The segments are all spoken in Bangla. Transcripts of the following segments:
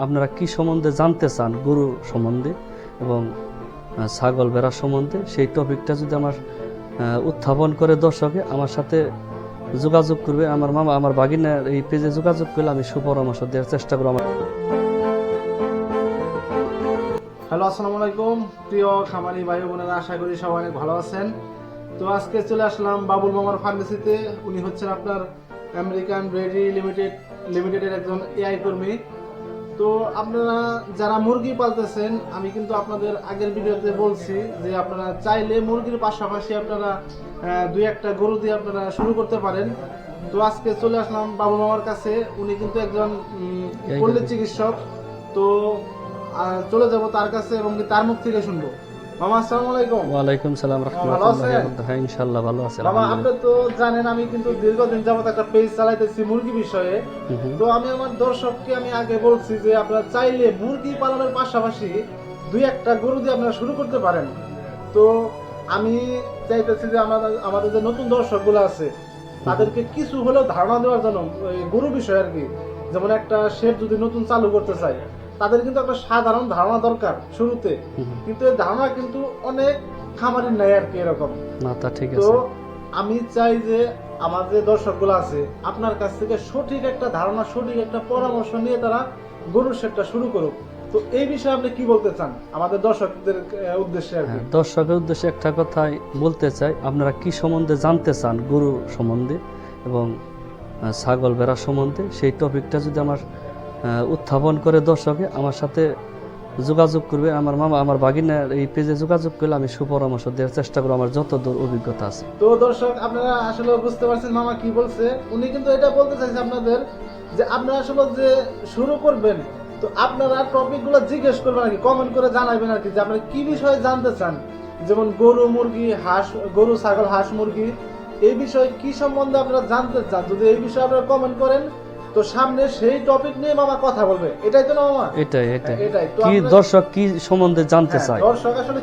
আপনারা কি সম্বন্ধে জানতে চান গরু সম্বন্ধে এবং ছাগল ভেড়া সম্বন্ধে, সেই টপিকটা যদি আমার উত্থাপন করে দর্শকে আমার সাথে যোগাযোগ করবে। আমার মামা আমার বাগিনার এই পেজে যোগাযোগ করলে আমি সুপরামর্শ দেওয়ার চেষ্টা করব। হ্যালো, আসসালামু আলাইকুম প্রিয় খামারি ভাই বোনেরা, আশা করি সবাই অনেক ভালো আছেন। তো আজকে চলে আসলাম বাবুল মামার ফার্মেসিতে। উনি হচ্ছেন আপনার আমেরিকান ব্রেডি লিমিটেডের একজন এআই কর্মী। তো আপনারা যারা মুরগি পালতেছেন, আমি কিন্তু আপনাদের আগের ভিডিওতে বলছি যে আপনারা চাইলে মুরগির পাশাপাশি আপনারা দুই একটা গরু দিয়ে আপনারা শুরু করতে পারেন। তো আজকে চলে আসলাম বাবুল মামার কাছে। উনি কিন্তু একজন পল্লী চিকিৎসক। তো চলে যাব তার কাছে এবং তার মুখ থেকে শুনবো। মামা, আসসালামু আলাইকুম। ওয়ালাইকুম সালাম রাহমাতুল্লাহি। হ্যাঁ, ইনশাআল্লাহ ভালো আছি। মামা, আপনি তো জানেন আমি কিন্তু দীর্ঘদিন যাবত একটা পেজ চালাইতেছি মুরগি বিষয়ে। তো আমি আমার দর্শককে আমি আগে বলছি যে আপনারা চাইলে মুরগি পালনের পাশাপাশি দুই একটা গরু দিয়ে আপনারা শুরু করতে পারেন। তো আমি চাইতেছি যে আমাদের যে নতুন দর্শকগুলো আছে তাদেরকে কিছু হলেও ধারণা দেওয়ার জন্য গরু বিষয় আর কি। যেমন একটা শেড যদি নতুন চালু করতে চাই, তাদের কিন্তু একটা সাধারণ ধারণা দরকার শুরুতে, কিন্তু এই ধারণা কিন্তু অনেক খামারির নাই আর কি এরকম। তো আমি চাই যে আমাদের দর্শকগুলো আছে আপনার কাছ থেকে সঠিক একটা ধারণা, সঠিক একটা পরামর্শ নিয়ে তারা গরুর শেডটা শুরু করুক। তো এই বিষয়ে আপনি কি বলতে চান আমাদের দর্শকদের উদ্দেশ্যে? আর কি দর্শকের উদ্দেশ্যে একটা কথাই বলতে চাই, আপনারা কি সম্বন্ধে জানতে চান গরু সম্বন্ধে এবং ছাগল ভেড়া সম্বন্ধে, সেই টপিকটা যদি আমার উত্থাপন করে দর্শকে আমার সাথে যোগাযোগ করবে। আমার মামা আমার বাগিনার এই পেজে যোগাযোগ করলে আমি সুপরামর্শ দেওয়ার চেষ্টা করবো আমার যতদূর অভিজ্ঞতা আছে। তো দর্শক, আপনারা আসলে বুঝতে পারছেন মামা কি বলছে। উনি কিন্তু এটা বলতে চাইছে আপনাদের যে আপনারা আসলে যে শুরু করবেন, তো আপনারা টপিকগুলো জিজ্ঞেস করবেন আর কি, কমেন্ট করে জানাবেন আর কি যে আপনারা কি বিষয়ে জানতে চান। যেমন গরু মুরগি হাঁস, গরু ছাগল হাঁস মুরগি, এই বিষয়ে কি সম্বন্ধে আপনারা জানতে চান। যদি এই বিষয়ে আপনারা কমেন্ট করেন তো সামনে সেই টপিক নিয়ে মামা কথা বলবে। এটাই তো না মামা? এটাই কি দর্শক কি সম্বন্ধে জানতে চায়,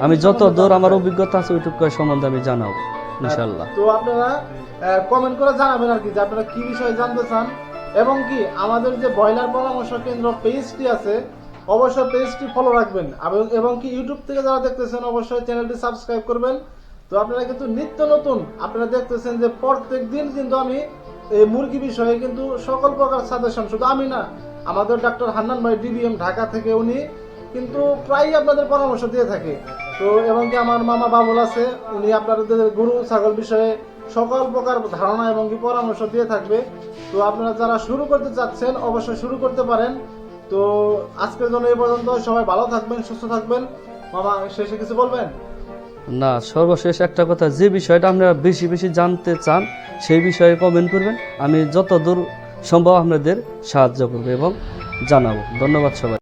আমি যত দূর আমার অভিজ্ঞতা আছে ওইটুকু সম্বন্ধে আমি জানাবো ইনশাআল্লাহ। তো আপনারা কমেন্ট করে জানাবেন আর কি যে আপনারা কি বিষয়ে জানতে চান। এবং কি আমাদের যে ব্রয়লার পরামর্শ কেন্দ্র পেজটি আছে, অবশ্যই পেজটি ফলো রাখবেন। এবং কি ইউটিউব থেকে যারা দেখতেছেন অবশ্যই চ্যানেলটি সাবস্ক্রাইব করবেন। তো আপনারা কিন্তু নিত্য নতুন আপনারা দেখতেছেন যে প্রত্যেক দিন কিন্তু আমি এই মুরগি বিষয়ে কিন্তু সকল প্রকার সাজেশন, শুধু আমি না, আমাদের ডাক্তার হান্নান ভাই ডিবিএম ঢাকা থেকে উনি কিন্তু প্রায় আপনাদের পরামর্শ দিয়ে থাকে। তো এবং কি আমার মামা বাবুল আছে, উনি আপনাদের গরু ছাগল বিষয়ে সকল প্রকার ধারণা এবং কি পরামর্শ দিয়ে থাকবে। তো আপনারা যারা শুরু করতে চাচ্ছেন অবশ্যই শুরু করতে পারেন। তো আজকের জন্য এই পর্যন্ত। সবাই ভালো থাকবেন, সুস্থ থাকবেন। মামা, শেষে কিছু বলবেন? না, সর্বশেষ একটা কথা, যে বিষয়টা আপনারা বেশি বেশি জানতে চান সেই বিষয়ে কমেন্ট করবেন, আমি যতদূর সম্ভব আপনাদের সাহায্য করব এবং জানাবো। ধন্যবাদ সবাই।